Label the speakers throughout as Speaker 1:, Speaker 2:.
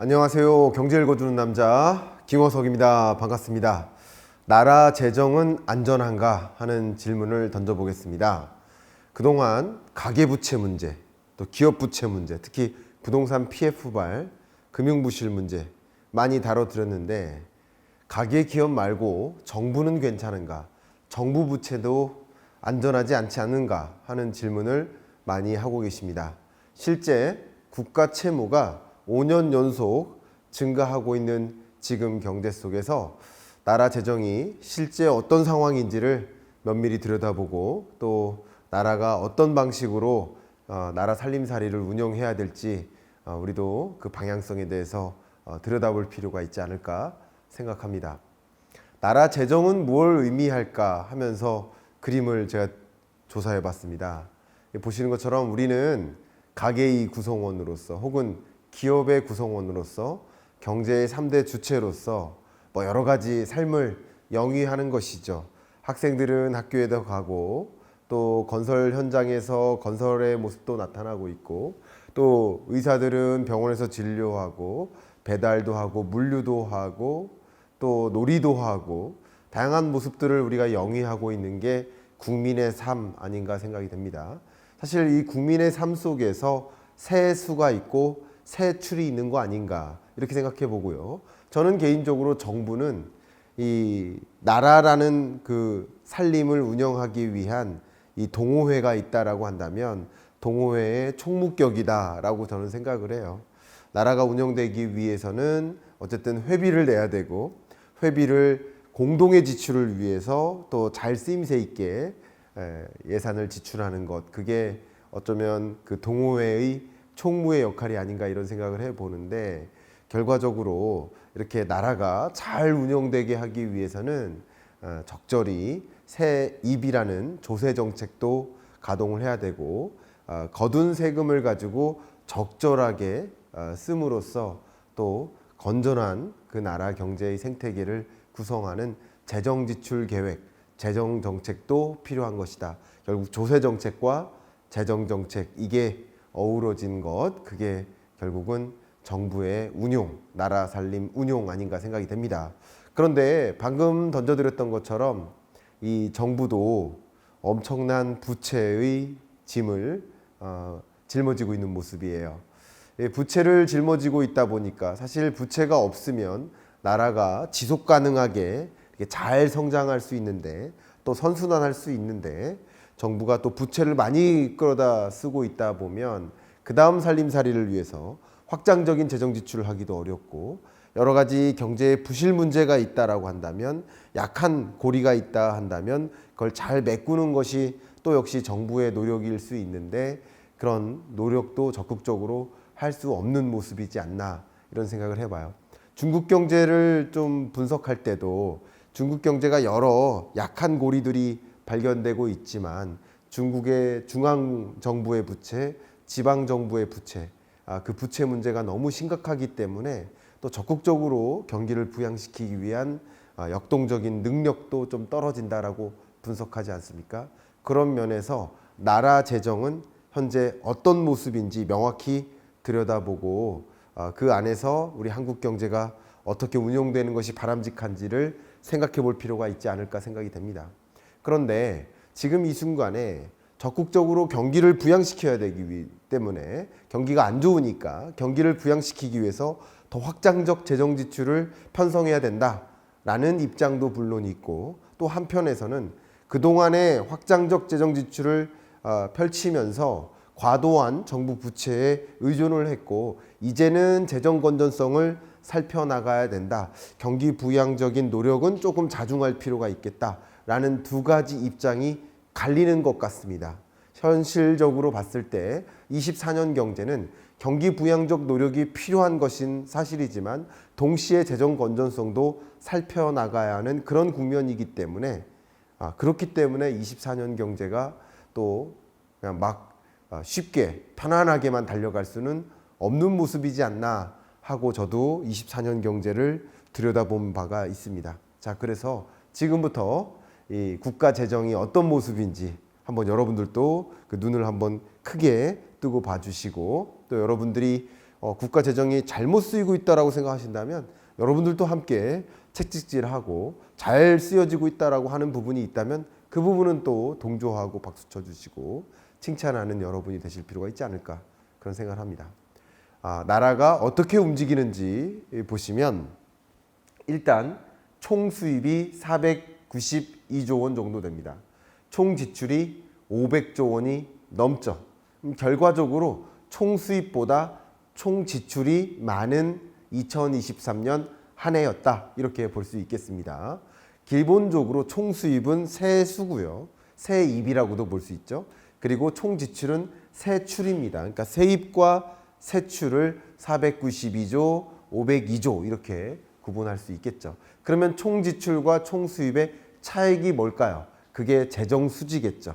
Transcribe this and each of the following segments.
Speaker 1: 안녕하세요. 경제 읽어주는 남자 김호석입니다. 반갑습니다. 나라 재정은 안전한가 하는 질문을 던져보겠습니다. 그동안 가계부채 문제, 또 기업부채 문제, 특히 부동산 PF발, 금융부실 문제 많이 다뤄드렸는데 가계기업 말고 정부는 괜찮은가? 정부 부채도 안전하지 않지 않은가 하는 질문을 많이 하고 계십니다. 실제 국가 채무가 5년 연속 증가하고 있는 지금 경제 속에서 나라 재정이 실제 어떤 상황인지를 면밀히 들여다보고 또 나라가 어떤 방식으로 나라 살림살이를 운영해야 될지 우리도 그 방향성에 대해서 들여다볼 필요가 있지 않을까 생각합니다. 나라 재정은 뭘 의미할까 하면서 그림을 제가 조사해 봤습니다. 보시는 것처럼 우리는 가계의 구성원으로서 혹은 기업의 구성원으로서 경제의 3대 주체로서 여러 가지 삶을 영위하는 것이죠. 학생들은 학교에도 가고 또 건설 현장에서 건설의 모습도 나타나고 있고 또 의사들은 병원에서 진료하고 배달도 하고 물류도 하고 또 놀이도 하고 다양한 모습들을 우리가 영위하고 있는 게 국민의 삶 아닌가 생각이 됩니다. 사실 이 국민의 삶 속에서 세수가 있고 세출이 있는 거 아닌가 이렇게 생각해 보고요. 저는 개인적으로 정부는 이 나라라는 그 살림을 운영하기 위한 이 동호회가 있다라고 한다면 동호회의 총무격이다라고 저는 생각을 해요. 나라가 운영되기 위해서는 어쨌든 회비를 내야 되고 회비를 공동의 지출을 위해서 또 잘 쓰임새 있게 예산을 지출하는 것, 그게 어쩌면 그 동호회의 총무의 역할이 아닌가 이런 생각을 해보는데, 결과적으로 이렇게 나라가 잘 운영되게 하기 위해서는 적절히 세입이라는 조세 정책도 가동을 해야 되고 거둔 세금을 가지고 적절하게 씀으로써 또 건전한 그 나라 경제의 생태계를 구성하는 재정 지출 계획, 재정 정책도 필요한 것이다. 결국 조세 정책과 재정 정책, 이게 어우러진 것, 그게 결국은 정부의 운용, 나라 살림 운용 아닌가 생각이 됩니다. 그런데 방금 던져드렸던 것처럼 이 정부도 엄청난 부채의 짐을 짊어지고 있는 모습이에요. 부채를 짊어지고 있다 보니까 사실 부채가 없으면 나라가 지속 가능하게 잘 성장할 수 있는데 또 선순환할 수 있는데, 정부가 또 부채를 많이 끌어다 쓰고 있다 보면 그 다음 살림살이를 위해서 확장적인 재정 지출을 하기도 어렵고, 여러 가지 경제에 부실 문제가 있다라고 한다면, 약한 고리가 있다 한다면 그걸 잘 메꾸는 것이 또 역시 정부의 노력일 수 있는데, 그런 노력도 적극적으로 할 수 없는 모습이지 않나 이런 생각을 해봐요. 중국 경제를 좀 분석할 때도 중국 경제가 여러 약한 고리들이 발견되고 있지만 중국의 중앙정부의 부채, 지방정부의 부채, 그 부채 문제가 너무 심각하기 때문에 또 적극적으로 경기를 부양시키기 위한 역동적인 능력도 좀 떨어진다라고 분석하지 않습니까? 그런 면에서 나라 재정은 현재 어떤 모습인지 명확히 들여다보고 그 안에서 우리 한국 경제가 어떻게 운용되는 것이 바람직한지를 생각해 볼 필요가 있지 않을까 생각이 됩니다. 그런데 지금 이 순간에 적극적으로 경기를 부양시켜야 되기 때문에, 경기가 안 좋으니까 경기를 부양시키기 위해서 더 확장적 재정 지출을 편성해야 된다라는 입장도 물론 있고, 또 한편에서는 그동안의 확장적 재정 지출을 펼치면서 과도한 정부 부채에 의존을 했고 이제는 재정 건전성을 살펴나가야 된다, 경기 부양적인 노력은 조금 자중할 필요가 있겠다라는 두 가지 입장이 갈리는 것 같습니다. 현실적으로 봤을 때 24년 경제는 경기 부양적 노력이 필요한 것인 사실이지만 동시에 재정 건전성도 살펴나가야 하는 그런 국면이기 때문에 그렇기 때문에 24년 경제가 또 그냥 막 쉽게 편안하게만 달려갈 수는 없는 모습이지 않나 하고 저도 24년 경제를 들여다본 바가 있습니다. 자, 그래서 지금부터 이 국가 재정이 어떤 모습인지 한번 여러분들도 그 눈을 한번 크게 뜨고 봐주시고, 또 여러분들이 국가 재정이 잘못 쓰이고 있다라고 생각하신다면 여러분들도 함께 채찍질하고 잘 쓰여지고 있다라고 하는 부분이 있다면 그 부분은 또 동조하고 박수 쳐주시고 칭찬하는 여러분이 되실 필요가 있지 않을까 그런 생각을 합니다. 나라가 어떻게 움직이는지 보시면 일단 총 수입이 492조 원 정도 됩니다. 총 지출이 500조 원이 넘죠. 결과적으로 총 수입보다 총 지출이 많은 2023년 한 해였다 이렇게 볼 수 있겠습니다. 기본적으로 총 수입은 세수고요. 세입이라고도 볼 수 있죠. 그리고 총 지출은 세출입니다. 그러니까 세입과 세출을 492조, 502조 이렇게 구분할 수 있겠죠. 그러면 총 지출과 총 수입의 차액이 뭘까요? 그게 재정 수지겠죠.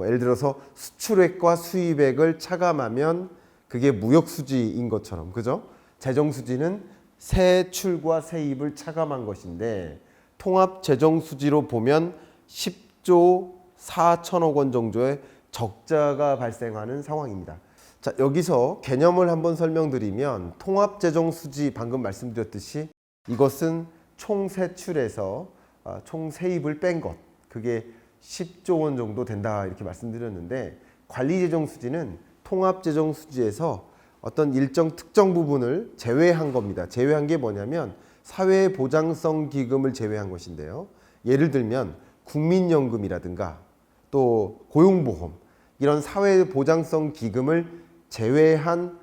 Speaker 1: 예를 들어서 수출액과 수입액을 차감하면 그게 무역 수지인 것처럼, 그죠? 재정 수지는 세출과 세입을 차감한 것인데 통합 재정 수지로 보면 10조 4천억 원 정도의 적자가 발생하는 상황입니다. 자, 여기서 개념을 한번 설명드리면 통합 재정 수지 방금 말씀드렸듯이 이것은 총 세출에서 총 세입을 뺀 것, 그게 10조 원 정도 된다 이렇게 말씀드렸는데 관리 재정 수지는 통합 재정 수지에서 어떤 일정 특정 부분을 제외한 겁니다. 제외한 게 뭐냐면 사회보장성 기금을 제외한 것인데요. 예를 들면 국민연금이라든가 또 고용보험 이런 사회보장성 기금을 제외한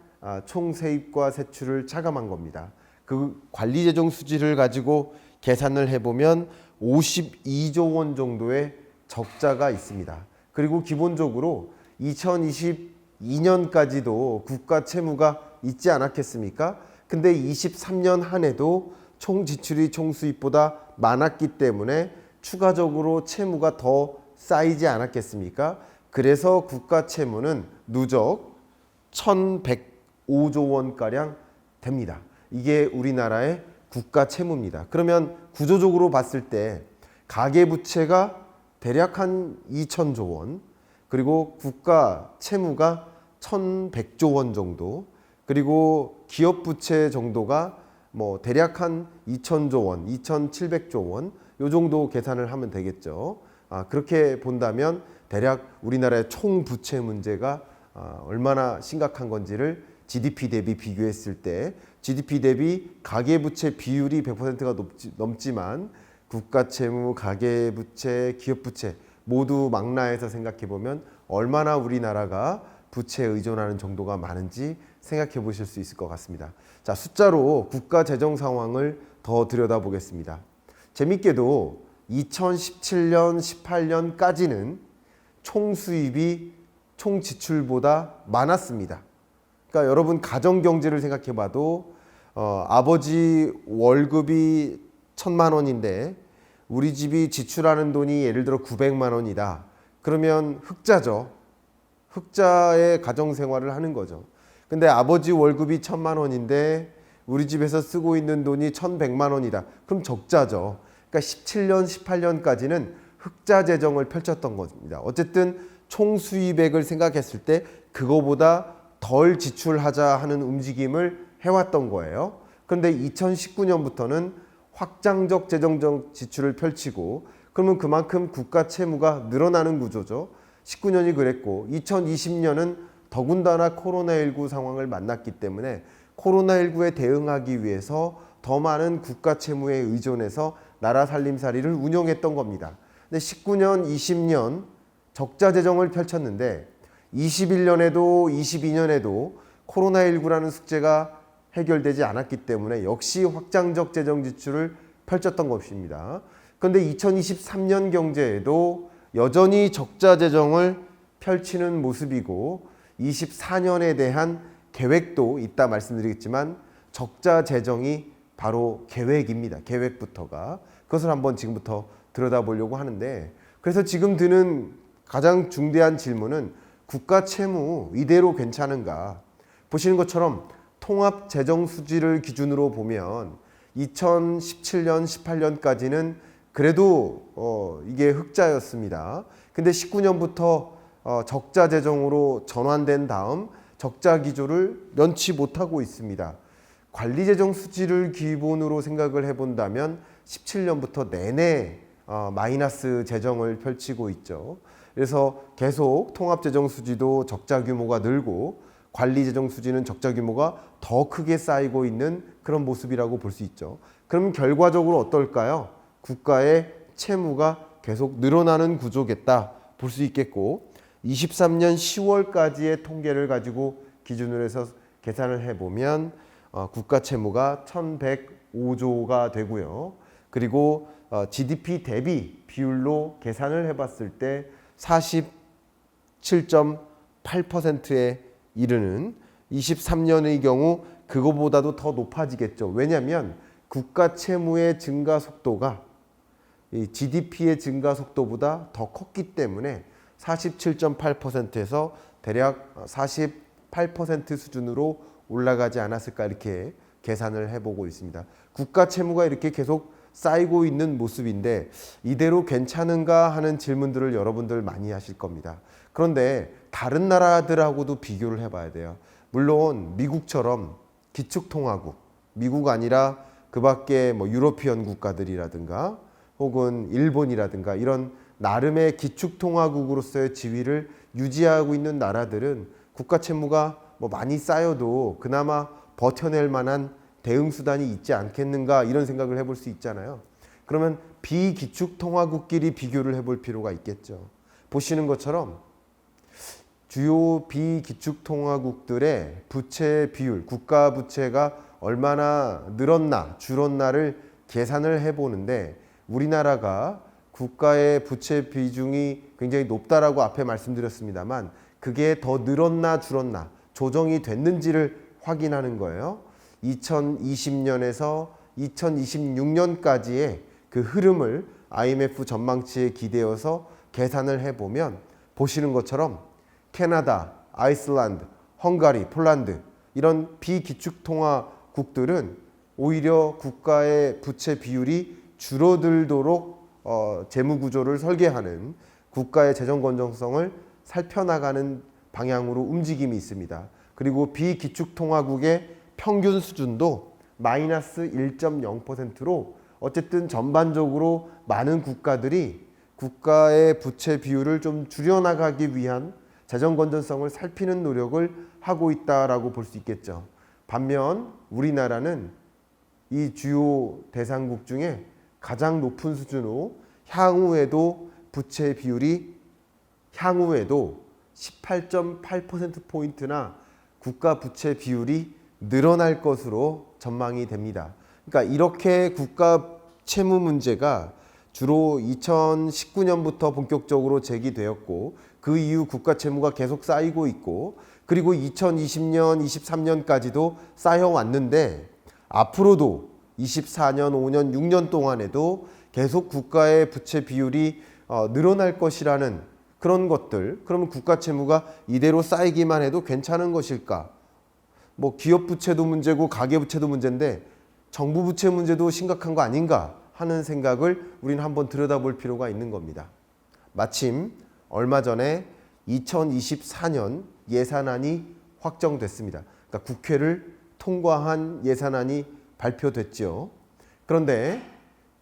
Speaker 1: 총 세입과 세출을 차감한 겁니다. 그 관리재정 수지를 가지고 계산을 해보면 52조 원 정도의 적자가 있습니다. 그리고 기본적으로 2022년까지도 국가 채무가 있지 않았겠습니까? 근데 23년 한 해도 총 지출이 총 수입보다 많았기 때문에 추가적으로 채무가 더 쌓이지 않았겠습니까? 그래서 국가 채무는 누적 1,105조 원가량 됩니다. 이게 우리나라의 국가 채무입니다. 그러면 구조적으로 봤을 때 가계부채가 대략 한 2,000조 원, 그리고 국가 채무가 1,100조 원 정도, 그리고 기업 부채 정도가 뭐 대략 한 2,000조 원, 2,700조 원 요 정도 계산을 하면 되겠죠. 그렇게 본다면 대략 우리나라의 총 부채 문제가 얼마나 심각한 건지를 GDP 대비 비교했을 때 GDP 대비 가계부채 비율이 100%가 넘지만 국가채무, 가계부채, 기업부채 모두 망라해서 생각해보면 얼마나 우리나라가 부채에 의존하는 정도가 많은지 생각해 보실 수 있을 것 같습니다. 자, 숫자로 국가 재정 상황을 더 들여다보겠습니다. 재밌게도 2017년, 18년까지는 총 수입이 총 지출보다 많았습니다. 그러니까 여러분 가정 경제를 생각해 봐도 아버지 월급이 1,000만 원인데 우리 집이 지출하는 돈이 예를 들어 900만 원이다. 그러면 흑자죠. 흑자의 가정 생활을 하는 거죠. 근데 아버지 월급이 1,000만 원인데 우리 집에서 쓰고 있는 돈이 1,100만 원이다. 그럼 적자죠. 그러니까 17년, 18년까지는 흑자 재정을 펼쳤던 겁니다. 어쨌든 총 수입액을 생각했을 때 그거보다 덜 지출하자 하는 움직임을 해왔던 거예요. 그런데 2019년부터는 확장적 재정적 지출을 펼치고 그러면 그만큼 국가 채무가 늘어나는 구조죠. 19년이 그랬고 2020년은 더군다나 코로나19 상황을 만났기 때문에 코로나19에 대응하기 위해서 더 많은 국가 채무에 의존해서 나라 살림살이를 운영했던 겁니다. 근데 19년, 20년 적자 재정을 펼쳤는데 21년에도 22년에도 코로나19라는 숙제가 해결되지 않았기 때문에 역시 확장적 재정 지출을 펼쳤던 것입니다. 그런데 2023년 경제에도 여전히 적자 재정을 펼치는 모습이고 24년에 대한 계획도 이따 말씀드리겠지만 적자 재정이 바로 계획입니다. 계획부터가. 그것을 한번 지금부터 들여다보려고 하는데 그래서 지금 드는 가장 중대한 질문은 국가 채무 이대로 괜찮은가? 보시는 것처럼 통합 재정 수지를 기준으로 보면 2017년, 18년까지는 그래도 이게 흑자였습니다. 근데 19년부터 적자 재정으로 전환된 다음 적자 기조를 면치 못하고 있습니다. 관리재정 수지를 기본으로 생각을 해본다면 17년부터 내내 마이너스 재정을 펼치고 있죠. 그래서 계속 통합재정 수지도 적자 규모가 늘고 관리재정 수지는 적자 규모가 더 크게 쌓이고 있는 그런 모습이라고 볼 수 있죠. 그럼 결과적으로 어떨까요? 국가의 채무가 계속 늘어나는 구조겠다 볼 수 있겠고 23년 10월까지의 통계를 가지고 기준으로 해서 계산을 해보면 국가 채무가 1105조가 되고요. 그리고 GDP 대비 비율로 계산을 해봤을 때 47.8%에 이르는 23년의 경우 그거보다도 더 높아지겠죠. 왜냐하면 국가 채무의 증가 속도가 이 GDP의 증가 속도보다 더 컸기 때문에 47.8%에서 대략 48% 수준으로 올라가지 않았을까 이렇게 계산을 해보고 있습니다. 국가 채무가 이렇게 계속 쌓이고 있는 모습인데 이대로 괜찮은가 하는 질문들을 여러분들 많이 하실 겁니다. 그런데 다른 나라들하고도 비교를 해봐야 돼요. 물론 미국처럼 기축통화국, 미국 아니라 그 밖에 뭐 유러피언 국가들이라든가 혹은 일본이라든가 이런 나름의 기축통화국으로서의 지위를 유지하고 있는 나라들은 국가 채무가 뭐 많이 쌓여도 그나마 버텨낼 만한 대응 수단이 있지 않겠는가 이런 생각을 해볼 수 있잖아요. 그러면 비기축통화국끼리 비교를 해볼 필요가 있겠죠. 보시는 것처럼 주요 비기축통화국들의 부채 비율, 국가 부채가 얼마나 늘었나 줄었나를 계산을 해보는데 우리나라가 국가의 부채 비중이 굉장히 높다라고 앞에 말씀드렸습니다만 그게 더 늘었나 줄었나 조정이 됐는지를 확인하는 거예요. 2020년에서 2026년까지의 그 흐름을 IMF 전망치에 기대어서 계산을 해보면 보시는 것처럼 캐나다, 아이슬란드, 헝가리, 폴란드 이런 비기축통화국들은 오히려 국가의 부채 비율이 줄어들도록 재무구조를 설계하는 국가의 재정 건전성을 살펴나가는 방향으로 움직임이 있습니다. 그리고 비기축통화국의 평균 수준도 마이너스 1.0%로 어쨌든 전반적으로 많은 국가들이 국가의 부채 비율을 좀 줄여나가기 위한 재정 건전성을 살피는 노력을 하고 있다라고 볼 수 있겠죠. 반면 우리나라는 이 주요 대상국 중에 가장 높은 수준으로 향후에도 부채 비율이 향후에도 18.8%포인트나 국가 부채 비율이 늘어날 것으로 전망이 됩니다. 그러니까 이렇게 국가 채무 문제가 주로 2019년부터 본격적으로 제기되었고 그 이후 국가 채무가 계속 쌓이고 있고 그리고 2020년, 23년까지도 쌓여왔는데 앞으로도 24년, 5년, 6년 동안에도 계속 국가의 부채 비율이 늘어날 것이라는 그런 것들. 그러면 국가 채무가 이대로 쌓이기만 해도 괜찮은 것일까? 뭐 기업 부채도 문제고 가계 부채도 문제인데 정부 부채 문제도 심각한 거 아닌가 하는 생각을 우리는 한번 들여다볼 필요가 있는 겁니다. 마침 얼마 전에 2024년 예산안이 확정됐습니다. 그러니까 국회를 통과한 예산안이 발표됐죠. 그런데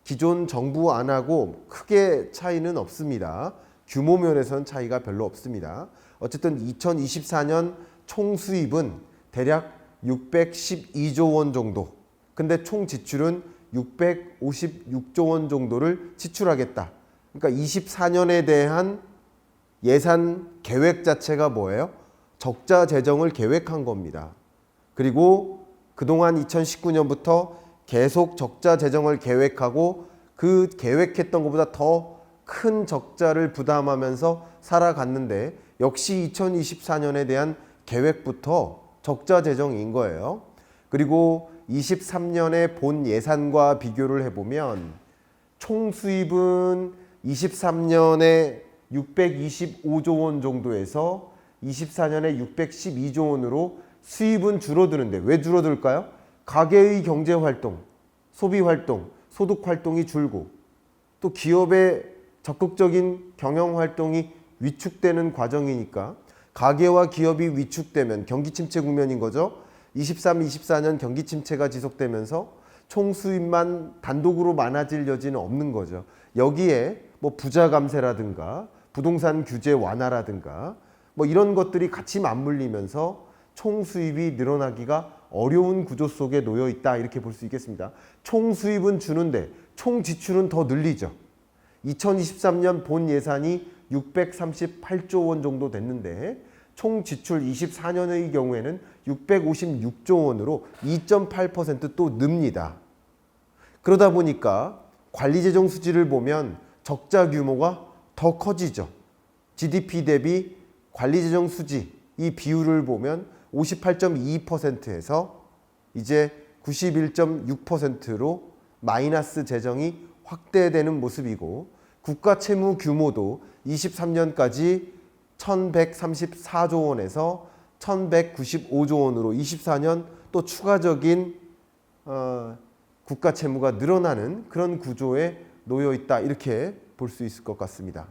Speaker 1: 기존 정부 안하고 크게 차이는 없습니다. 규모 면에서는 차이가 별로 없습니다. 어쨌든 2024년 총 수입은 대략 612조 원 정도. 근데 총 지출은 656조 원 정도를 지출하겠다. 그러니까 24년에 대한 예산 계획 자체가 뭐예요? 적자 재정을 계획한 겁니다. 그리고 그동안 2019년부터 계속 적자 재정을 계획하고 그 계획했던 것보다 더 큰 적자를 부담하면서 살아갔는데 역시 2024년에 대한 계획부터 적자 재정인 거예요. 그리고 23년의 본 예산과 비교를 해보면 총 수입은 23년에 625조 원 정도에서 24년에 612조 원으로 수입은 줄어드는데 왜 줄어들까요? 가계의 경제활동, 소비활동, 소득활동이 줄고 또 기업의 적극적인 경영활동이 위축되는 과정이니까 가계와 기업이 위축되면 경기 침체 국면인 거죠. 23, 24년 경기 침체가 지속되면서 총 수입만 단독으로 많아질 여지는 없는 거죠. 여기에 뭐 부자 감세라든가 부동산 규제 완화라든가 뭐 이런 것들이 같이 맞물리면서 총 수입이 늘어나기가 어려운 구조 속에 놓여 있다, 이렇게 볼 수 있겠습니다. 총 수입은 주는데 총 지출은 더 늘리죠. 2023년 본 예산이 638조 원 정도 됐는데 총 지출 24년의 경우에는 656조 원으로 2.8% 또 늡니다. 그러다 보니까 관리재정 수지를 보면 적자 규모가 더 커지죠. GDP 대비 관리재정 수지 이 비율을 보면 58.2%에서 이제 91.6%로 마이너스 재정이 확대되는 모습이고, 국가 채무 규모도 23년까지 1134조 원에서 1195조 원으로 24년 또 추가적인 국가 채무가 늘어나는 그런 구조에 놓여 있다, 이렇게 볼 수 있을 것 같습니다.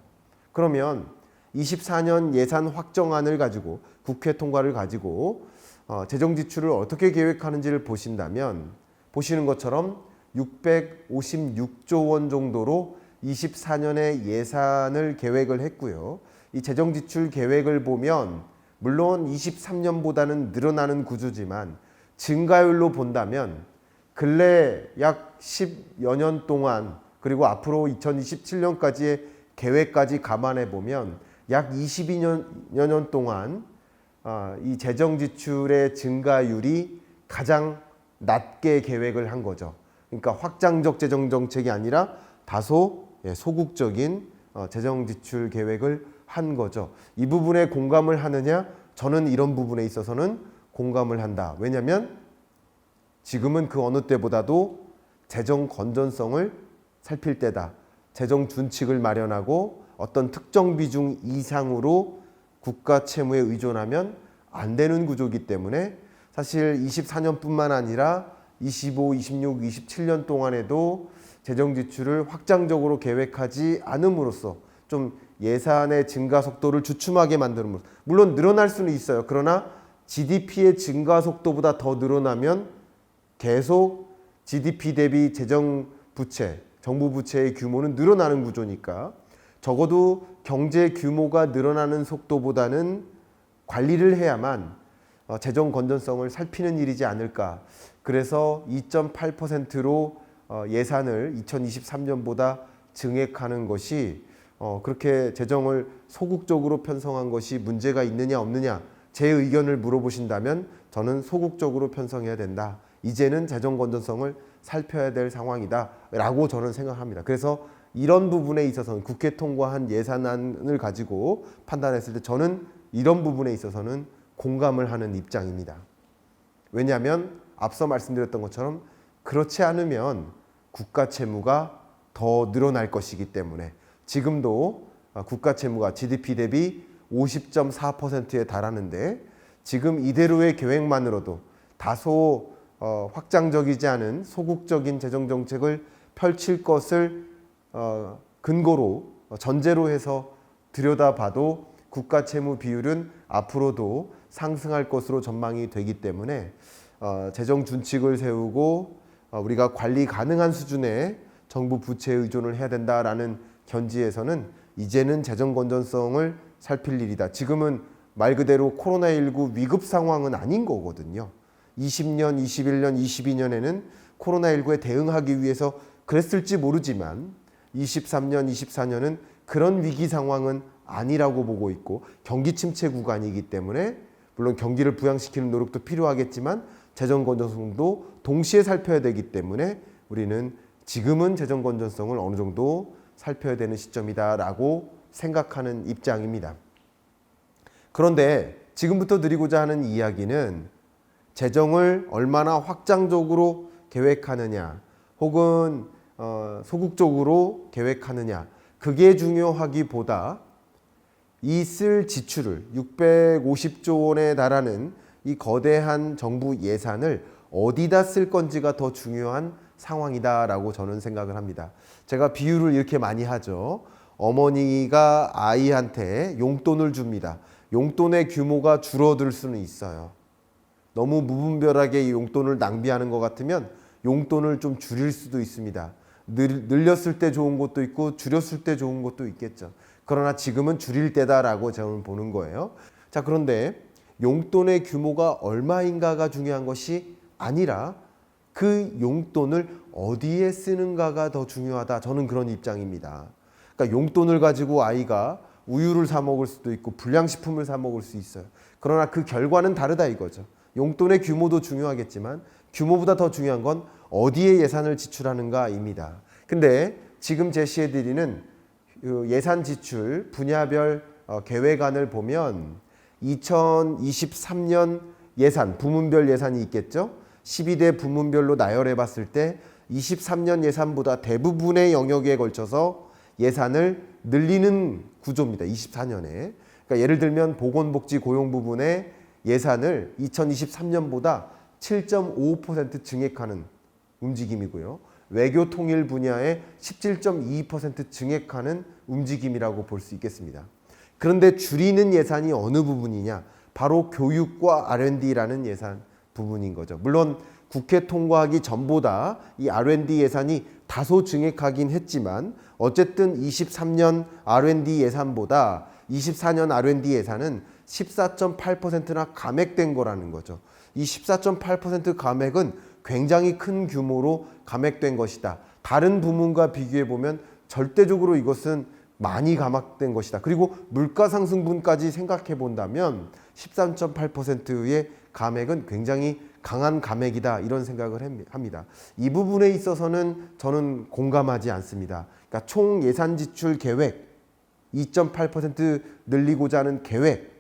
Speaker 1: 그러면 24년 예산 확정안을 가지고 국회 통과를 가지고 재정 지출을 어떻게 계획하는지를 보신다면 보시는 것처럼 656조 원 정도로 24년에 예산을 계획을 했고요. 이 재정 지출 계획을 보면 물론 23년보다는 늘어나는 구조지만 증가율로 본다면 근래 약 10여 년 동안 그리고 앞으로 2027년까지의 계획까지 감안해 보면 약 22년 동안 이 재정 지출의 증가율이 가장 낮게 계획을 한 거죠. 그러니까 확장적 재정 정책이 아니라 다소 소극적인 재정 지출 계획을 한 거죠. 이 부분에 공감을 하느냐? 저는 이런 부분에 있어서는 공감을 한다. 왜냐하면 지금은 그 어느 때보다도 재정 건전성을 살필 때다. 재정 준칙을 마련하고 어떤 특정 비중 이상으로 국가 채무에 의존하면 안 되는 구조이기 때문에 사실 24년뿐만 아니라 25, 26, 27년 동안에도 재정 지출을 확장적으로 계획하지 않음으로써 좀 예산의 증가 속도를 주춤하게 만드는 모습. 물론 늘어날 수는 있어요. 그러나 GDP의 증가 속도보다 더 늘어나면 계속 GDP 대비 재정 부채, 정부 부채의 규모는 늘어나는 구조니까 적어도 경제 규모가 늘어나는 속도보다는 관리를 해야만 재정 건전성을 살피는 일이지 않을까. 그래서 2.8%로 예산을 2023년보다 증액하는 것이 그렇게 재정을 소극적으로 편성한 것이 문제가 있느냐 없느냐, 제 의견을 물어보신다면 저는 소극적으로 편성해야 된다. 이제는 재정 건전성을 살펴야 될 상황이다 라고 저는 생각합니다. 그래서 이런 부분에 있어서는 국회 통과한 예산안을 가지고 판단했을 때 저는 이런 부분에 있어서는 공감을 하는 입장입니다. 왜냐하면 앞서 말씀드렸던 것처럼 그렇지 않으면 국가 채무가 더 늘어날 것이기 때문에 지금도 국가 채무가 GDP 대비 50.4%에 달하는데 지금 이대로의 계획만으로도 다소 확장적이지 않은 소극적인 재정 정책을 펼칠 것을 근거로 전제로 해서 들여다봐도 국가 채무 비율은 앞으로도 상승할 것으로 전망이 되기 때문에 재정 준칙을 세우고 우리가 관리 가능한 수준의 정부 부채 의존을 해야 된다라는 견지에서는 이제는 재정 건전성을 살필 일이다. 지금은 말 그대로 코로나19 위급 상황은 아닌 거거든요. 20년, 21년, 22년에는 코로나19에 대응하기 위해서 그랬을지 모르지만 23년, 24년은 그런 위기 상황은 아니라고 보고 있고 경기 침체 구간이기 때문에 물론 경기를 부양시키는 노력도 필요하겠지만 재정 건전성도 동시에 살펴야 되기 때문에 우리는 지금은 재정 건전성을 어느 정도 살펴야 되는 시점이다라고 생각하는 입장입니다. 그런데 지금부터 드리고자 하는 이야기는 재정을 얼마나 확장적으로 계획하느냐 혹은 소극적으로 계획하느냐, 그게 중요하기보다 이 쓸 지출을 650조 원에 달하는 이 거대한 정부 예산을 어디다 쓸 건지가 더 중요한 상황이다라고 저는 생각을 합니다. 제가 비유를 이렇게 많이 하죠. 어머니가 아이한테 용돈을 줍니다. 용돈의 규모가 줄어들 수는 있어요. 너무 무분별하게 이 용돈을 낭비하는 것 같으면 용돈을 좀 줄일 수도 있습니다. 늘렸을 때 좋은 것도 있고 줄였을 때 좋은 것도 있겠죠. 그러나 지금은 줄일 때다라고 저는 보는 거예요. 자, 그런데 용돈의 규모가 얼마인가가 중요한 것이 아니라 그 용돈을 어디에 쓰는가가 더 중요하다. 저는 그런 입장입니다. 그러니까 용돈을 가지고 아이가 우유를 사 먹을 수도 있고 불량식품을 사 먹을 수 있어요. 그러나 그 결과는 다르다 이거죠. 용돈의 규모도 중요하겠지만 규모보다 더 중요한 건 어디에 예산을 지출하는가입니다. 근데 지금 제시해드리는 예산 지출 분야별 계획안을 보면 2023년 예산, 부문별 예산이 있겠죠. 12대 부문별로 나열해 봤을 때 23년 예산보다 대부분의 영역에 걸쳐서 예산을 늘리는 구조입니다. 24년에. 그러니까 예를 들면 보건복지 고용 부분의 예산을 2023년보다 7.5% 증액하는 움직임이고요. 외교 통일 분야에 17.2% 증액하는 움직임이라고 볼 수 있겠습니다. 그런데 줄이는 예산이 어느 부분이냐? 바로 교육과 R&D라는 예산 부분인 거죠. 물론 국회 통과하기 전보다 이 R&D 예산이 다소 증액하긴 했지만 어쨌든 23년 R&D 예산보다 24년 R&D 예산은 14.8%나 감액된 거라는 거죠. 이 14.8% 감액은 굉장히 큰 규모로 감액된 것이다. 다른 부문과 비교해 보면 절대적으로 이것은 많이 감액된 것이다. 그리고 물가상승분까지 생각해 본다면 13.8%의 감액은 굉장히 강한 감액이다. 이런 생각을 합니다. 이 부분에 있어서는 저는 공감하지 않습니다. 그러니까 총 예산 지출 계획 2.8% 늘리고자 하는 계획,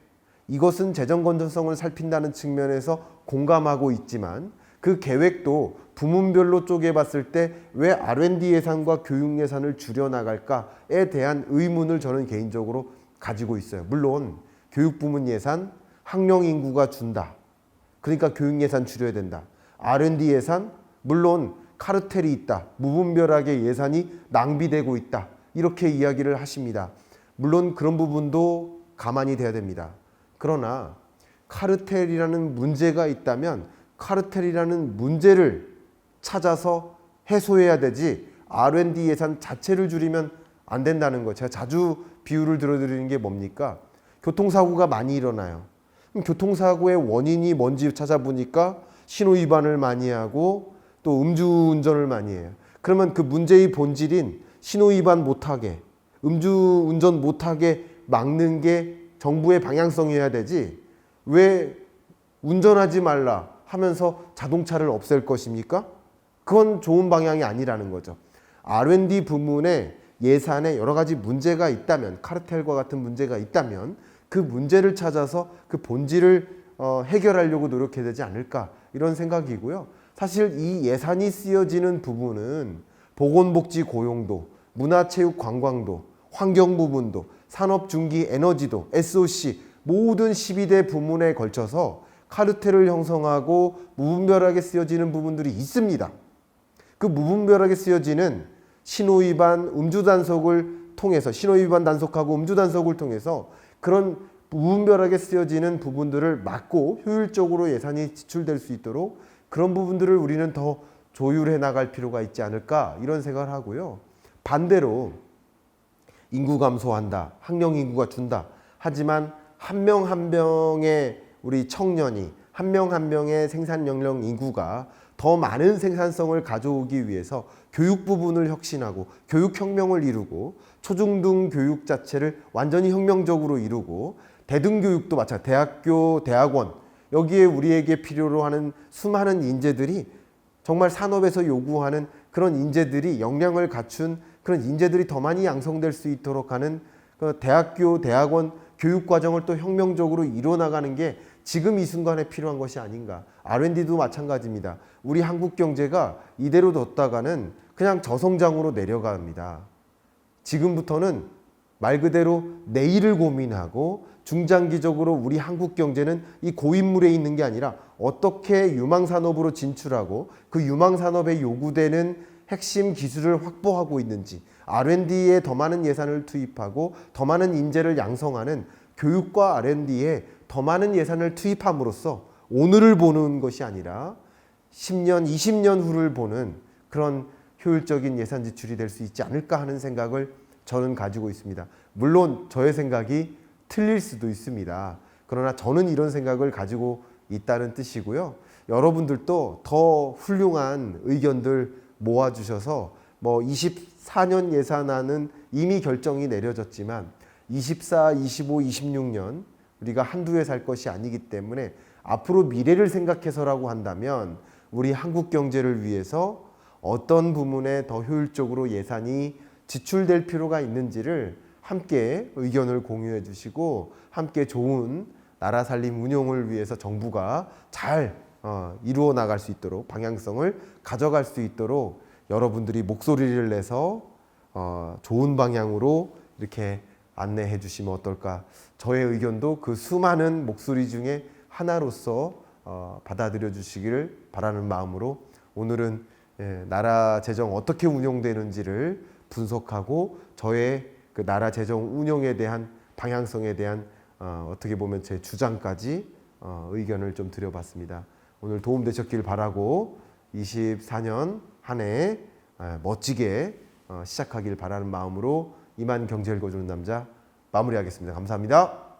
Speaker 1: 이것은 재정 건전성을 살핀다는 측면에서 공감하고 있지만 그 계획도 부문별로 쪼개봤을 때 왜 R&D 예산과 교육 예산을 줄여나갈까에 대한 의문을 저는 개인적으로 가지고 있어요. 물론 교육 부문 예산, 학령 인구가 준다. 그러니까 교육 예산 줄여야 된다. R&D 예산, 물론 카르텔이 있다. 무분별하게 예산이 낭비되고 있다. 이렇게 이야기를 하십니다. 물론 그런 부분도 가만히 돼야 됩니다. 그러나 카르텔이라는 문제가 있다면 카르텔이라는 문제를 찾아서 해소해야 되지 R&D 예산 자체를 줄이면 안 된다는 거. 제가 자주 비유를 들어드리는 게 뭡니까? 교통사고가 많이 일어나요. 그럼 교통사고의 원인이 뭔지 찾아보니까 신호위반을 많이 하고 또 음주운전을 많이 해요. 그러면 그 문제의 본질인 신호위반 못하게, 음주운전 못하게 막는 게 정부의 방향성이어야 되지 왜 운전하지 말라 하면서 자동차를 없앨 것입니까? 그건 좋은 방향이 아니라는 거죠. R&D 부문의 예산에 여러 가지 문제가 있다면, 카르텔과 같은 문제가 있다면 그 문제를 찾아서 그 본질을 해결하려고 노력해야 되지 않을까 이런 생각이고요. 사실 이 예산이 쓰여지는 부분은 보건복지 고용도, 문화체육관광도, 환경 부분도, 산업중기 에너지도, SOC 모든 12대 부문에 걸쳐서 카르텔을 형성하고 무분별하게 쓰여지는 부분들이 있습니다. 그 무분별하게 쓰여지는 신호위반, 음주단속을 통해서 신호위반 단속하고 음주단속을 통해서 그런 무분별하게 쓰여지는 부분들을 막고 효율적으로 예산이 지출될 수 있도록 그런 부분들을 우리는 더 조율해 나갈 필요가 있지 않을까 이런 생각을 하고요. 반대로 인구 감소한다, 학령 인구가 준다. 하지만 한 명 한 명의 우리 청년이 한 명 한 명의 생산 연령 인구가 더 많은 생산성을 가져오기 위해서 교육 부분을 혁신하고 교육혁명을 이루고 초중등 교육 자체를 완전히 혁명적으로 이루고 대등교육도 마찬가지, 대학교, 대학원 여기에 우리에게 필요로 하는 수많은 인재들이 정말 산업에서 요구하는 그런 인재들이 역량을 갖춘 그런 인재들이 더 많이 양성될 수 있도록 하는 그 대학교, 대학원 교육과정을 또 혁명적으로 이뤄나가는 게 지금 이 순간에 필요한 것이 아닌가. R&D도 마찬가지입니다. 우리 한국 경제가 이대로 뒀다가는 그냥 저성장으로 내려갑니다. 지금부터는 말 그대로 내일을 고민하고 중장기적으로 우리 한국 경제는 이 고인물에 있는 게 아니라 어떻게 유망산업으로 진출하고 그 유망산업에 요구되는 핵심 기술을 확보하고 있는지 R&D에 더 많은 예산을 투입하고 더 많은 인재를 양성하는 교육과 R&D에 더 많은 예산을 투입함으로써 오늘을 보는 것이 아니라 10년, 20년 후를 보는 그런 효율적인 예산 지출이 될 수 있지 않을까 하는 생각을 저는 가지고 있습니다. 물론 저의 생각이 틀릴 수도 있습니다. 그러나 저는 이런 생각을 가지고 있다는 뜻이고요. 여러분들도 더 훌륭한 의견들 모아주셔서 뭐 24년 예산안은 이미 결정이 내려졌지만 24, 25, 26년 우리가 한두 해 살 것이 아니기 때문에 앞으로 미래를 생각해서라고 한다면 우리 한국 경제를 위해서 어떤 부분에 더 효율적으로 예산이 지출될 필요가 있는지를 함께 의견을 공유해 주시고 함께 좋은 나라 살림 운용을 위해서 정부가 잘 이루어 나갈 수 있도록 방향성을 가져갈 수 있도록 여러분들이 목소리를 내서 좋은 방향으로 이렇게 안내해 주시면 어떨까. 저의 의견도 그 수많은 목소리 중에 하나로서 받아들여 주시기를 바라는 마음으로 오늘은 나라 재정 어떻게 운용되는지를 분석하고 저의 그 나라 재정 운용에 대한 방향성에 대한 어떻게 보면 제 주장까지 의견을 좀 드려봤습니다. 오늘 도움 되셨길 바라고 24년 한 해 멋지게 시작하길 바라는 마음으로 이만 경제를 읽어주는 남자 마무리하겠습니다. 감사합니다.